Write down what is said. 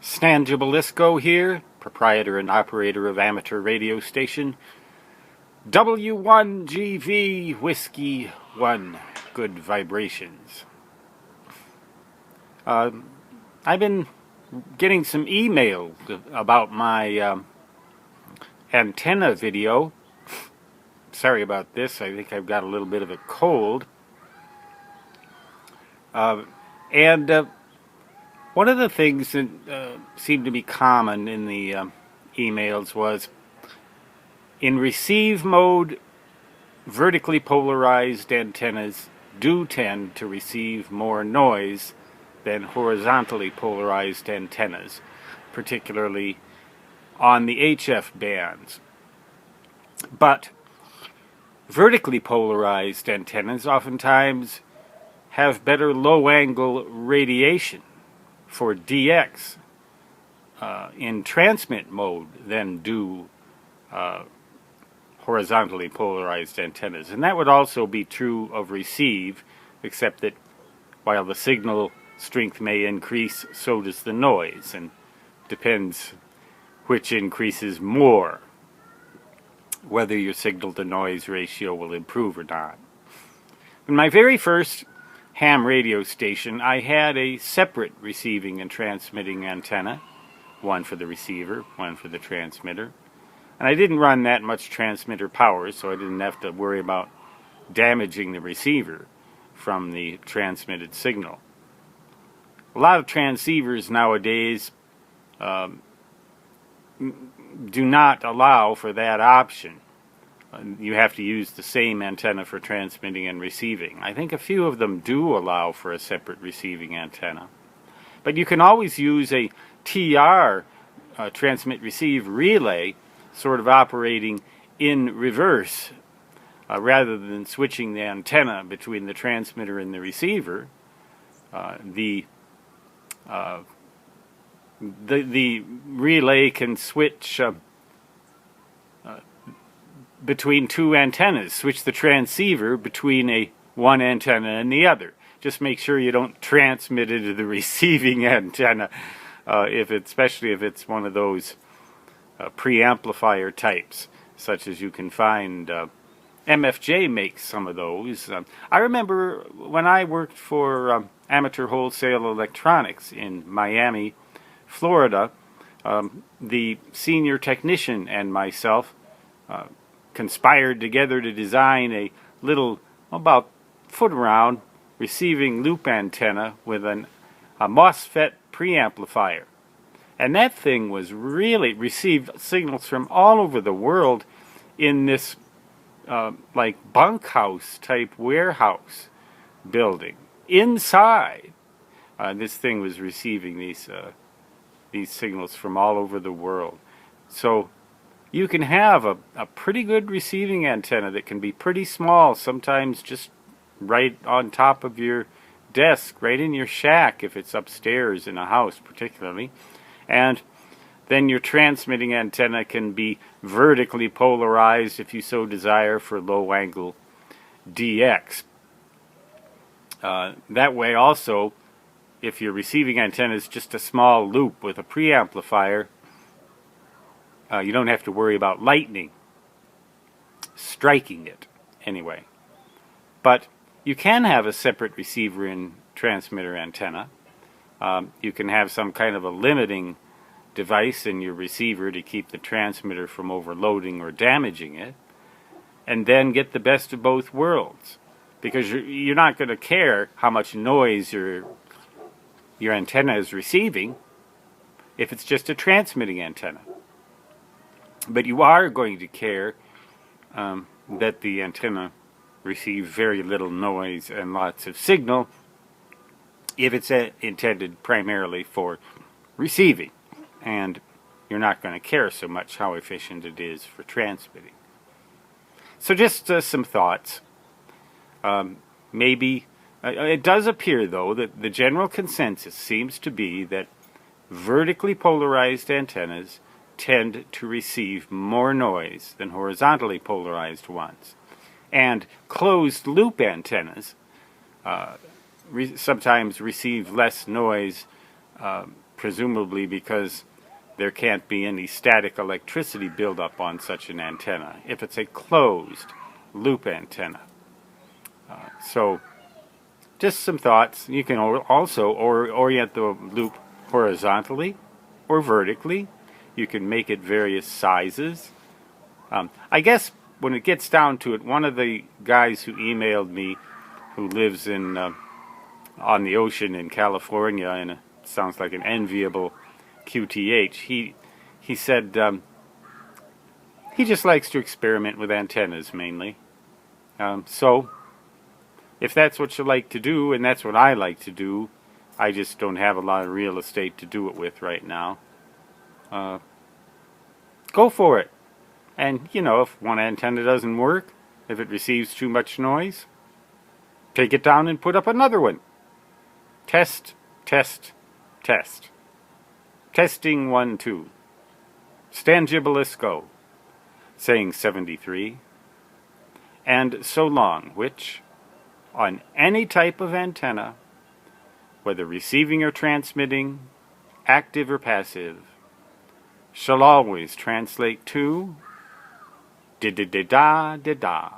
Stan Gibilisco here, proprietor and operator of amateur radio station W1GV Whiskey 1 Good Vibrations. I've been getting some email about my antenna video. Sorry about this, I think I've got a little bit of a cold. And one of the things that seemed to be common in the emails was, in receive mode, vertically polarized antennas do tend to receive more noise than horizontally polarized antennas, particularly on the HF bands. But vertically polarized antennas oftentimes have better low-angle radiation for DX in transmit mode than do horizontally polarized antennas. And that would also be true of receive, except that while the signal strength may increase, so does the noise, and depends which increases more, whether your signal-to-noise ratio will improve or not. In my very first ham radio station, I had a separate receiving and transmitting antenna, one for the receiver, one for the transmitter. And I didn't run that much transmitter power, so I didn't have to worry about damaging the receiver from the transmitted signal. A lot of transceivers nowadays do not allow for that option. You have to use the same antenna for transmitting and receiving. I think a few of them do allow for a separate receiving antenna. But you can always use a TR, transmit-receive relay, sort of operating in reverse, rather than switching the antenna between the transmitter and the receiver. The relay can switch between two antennas, switch the transceiver between one antenna and the other. Just make sure you don't transmit into the receiving antenna, especially if it's one of those preamplifier types, such as you can find. MFJ makes some of those. I remember when I worked for Amateur Wholesale Electronics in Miami, Florida, the senior technician and myself conspired together to design a little, about foot-around, receiving loop antenna with a MOSFET preamplifier. And that thing was really received signals from all over the world in this like bunkhouse type warehouse building. Inside, this thing was receiving these signals from all over the world. So you can have a pretty good receiving antenna that can be pretty small, sometimes just right on top of your desk, right in your shack if it's upstairs in a house particularly. And then your transmitting antenna can be vertically polarized if you so desire for low angle DX. That way also, if your receiving antenna is just a small loop with a preamplifier, you don't have to worry about lightning striking it anyway. But you can have a separate receiver and transmitter antenna. You can have some kind of a limiting device in your receiver to keep the transmitter from overloading or damaging it, and then get the best of both worlds, because you're not going to care how much noise your antenna is receiving if it's just a transmitting antenna. But you are going to care that the antenna receives very little noise and lots of signal if it's intended primarily for receiving. And you're not going to care so much how efficient it is for transmitting. So just some thoughts. Maybe it does appear, though, that the general consensus seems to be that vertically polarized antennas tend to receive more noise than horizontally polarized ones. And closed loop antennas sometimes receive less noise, presumably because there can't be any static electricity buildup on such an antenna if it's a closed loop antenna. So just some thoughts. You can also orient the loop horizontally or vertically. You can make it various sizes. I guess when it gets down to it, one of the guys who emailed me, who lives in on the ocean in California, and it sounds like an enviable QTH, he said he just likes to experiment with antennas mainly. So if that's what you like to do, and that's what I like to do, I just don't have a lot of real estate to do it with right now. Go for it. And, you know, if one antenna doesn't work, if it receives too much noise, take it down and put up another one. Test, test, test. Testing 1, 2. Stangibilis go. Saying 73. And so long, which, on any type of antenna, whether receiving or transmitting, active or passive, shall always translate to da-da-da-da-da-da.